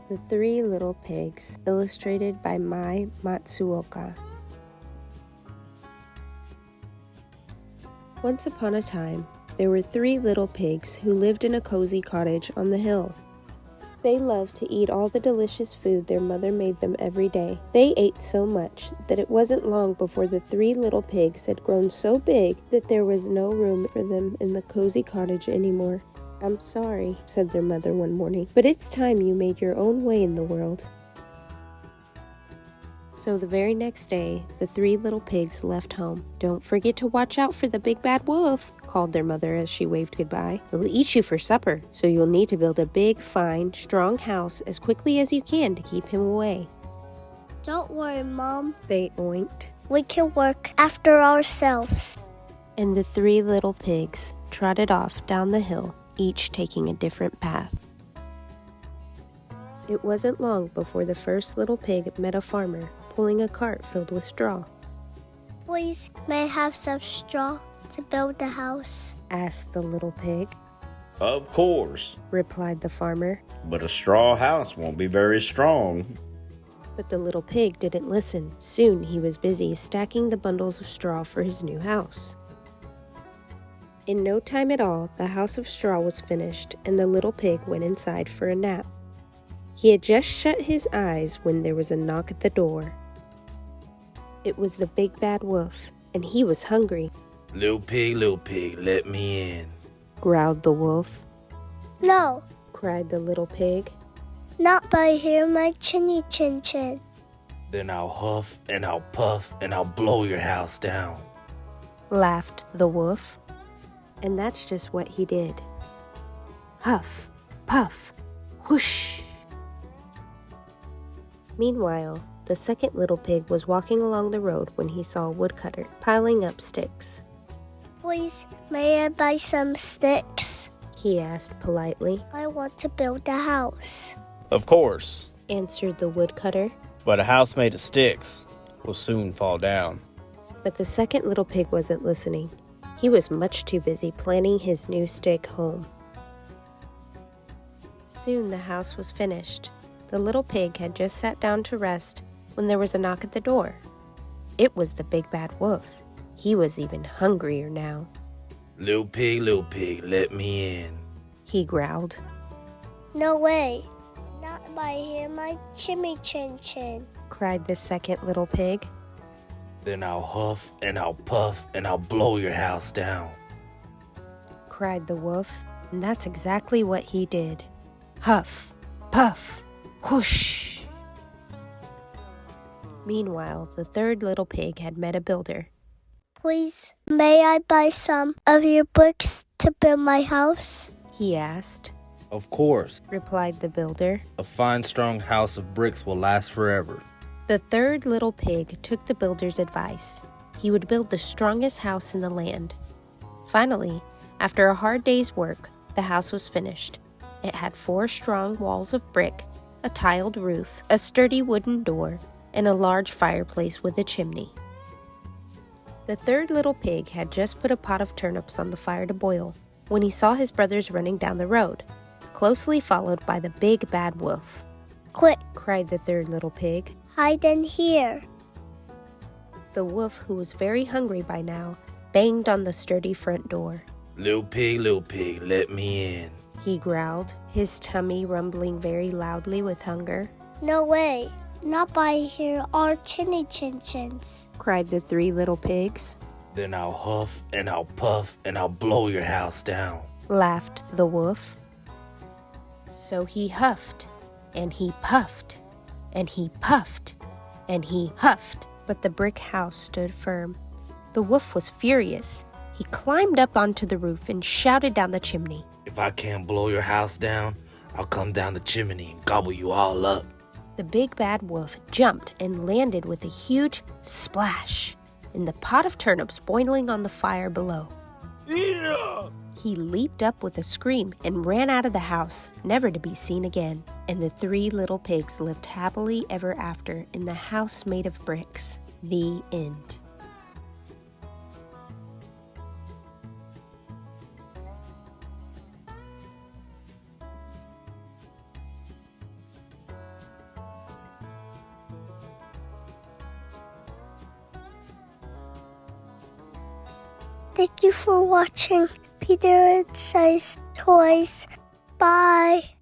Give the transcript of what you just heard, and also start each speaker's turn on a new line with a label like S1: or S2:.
S1: The Three Little Pigs, illustrated by Mai Matsuoka. Once upon a time, there were 3 little pigs who lived in a cozy cottage on the hill. They loved to eat all the delicious food their mother made them every day. They ate so much that it wasn't long before the 3 little pigs had grown so big that there was no room for them in the cozy cottage anymore. "I'm sorry," said their mother one morning, "but it's time you made your own way in the world." So the very next day, the 3 little pigs left home. "Don't forget to watch out for the big bad wolf," called their mother as she waved goodbye. "He'll eat you for supper, so you'll need to build a big, fine, strong house as quickly as you can to keep him away."
S2: "Don't worry, Mom.
S1: They oinked.
S2: We can work after ourselves."
S1: And the 3 little pigs trotted off down the hill, each taking a different path. It wasn't long before the first little pig met a farmer pulling a cart filled with straw.
S2: "Please, may I have some straw to build the house?"
S1: asked the little pig.
S3: "Of course,"
S1: replied the farmer.
S3: "but a straw house won't be very strong."
S1: But the little pig didn't listen. Soon he was busy stacking the bundles of straw for his new house. In no time at all, the house of straw was finished, and the little pig went inside for a nap. He had just shut his eyes when there was a knock at the door. It was the big bad wolf, and he was hungry.
S4: Little pig, let me in,"
S1: growled the wolf.
S2: "No,
S1: cried the little pig.
S2: not by here, my chinny chin chin."
S4: "Then I'll huff and I'll puff and I'll blow your house down,"
S1: laughed the wolf. And that's just what he did. Huff, puff, whoosh. Meanwhile, the second little pig was walking along the road when he saw a woodcutter piling up sticks.
S2: "Please, may I buy some sticks?"
S1: he asked politely.
S2: "I want to build a house."
S5: "Of course,"
S1: answered the woodcutter.
S5: "but a house made of sticks will soon fall down."
S1: But the second little pig wasn't listening. He was much too busy planning his new stick home. Soon the house was finished. The little pig had just sat down to rest when there was a knock at the door. It was the big bad wolf. He was even hungrier now.
S4: Little pig, let me in,"
S1: he growled.
S2: "No way, not by here, my chimmy chin chin,"
S1: cried the second little pig.
S4: "Then I'll huff and I'll puff and I'll blow your house down,"
S1: cried the wolf, and that's exactly what he did. Huff, puff, whoosh. Meanwhile, the third little pig had met a builder.
S2: "Please, may I buy some of your bricks to build my house?"
S1: he asked.
S4: "Of course.
S1: Replied the builder.
S4: A fine strong house of bricks will last forever."
S1: The third little pig took the builder's advice. He would build the strongest house in the land. Finally, after a hard day's work, the house was finished. It had 4 strong walls of brick, a tiled roof, a sturdy wooden door, and a large fireplace with a chimney. The third little pig had just put a pot of turnips on the fire to boil when he saw his brothers running down the road, closely followed by the big bad wolf.
S2: "Quick,
S1: cried the third little pig.
S2: hide in here."
S1: The wolf, who was very hungry by now, banged on the sturdy front door.
S4: Little pig, let me in,"
S1: he growled, his tummy rumbling very loudly with hunger.
S2: "No way, not by here, our chinny chin chins,"
S1: cried the 3 little pigs.
S4: "Then I'll huff and I'll puff and I'll blow your house down,"
S1: laughed the wolf. So he huffed, and he puffed, and he puffed, and he huffed, but the brick house stood firm. The wolf was furious. He climbed up onto the roof and shouted down the chimney.
S4: "If I can't blow your house down, I'll come down the chimney and gobble you all up."
S1: The big bad wolf jumped and landed with a huge splash in the pot of turnips boiling on the fire below.
S4: Yeah!
S1: He leaped up with a scream and ran out of the house, never to be seen again. And the 3 little pigs lived happily ever after in the house made of bricks. The end.
S2: Thank you for watching Peter and Size Toys. Bye.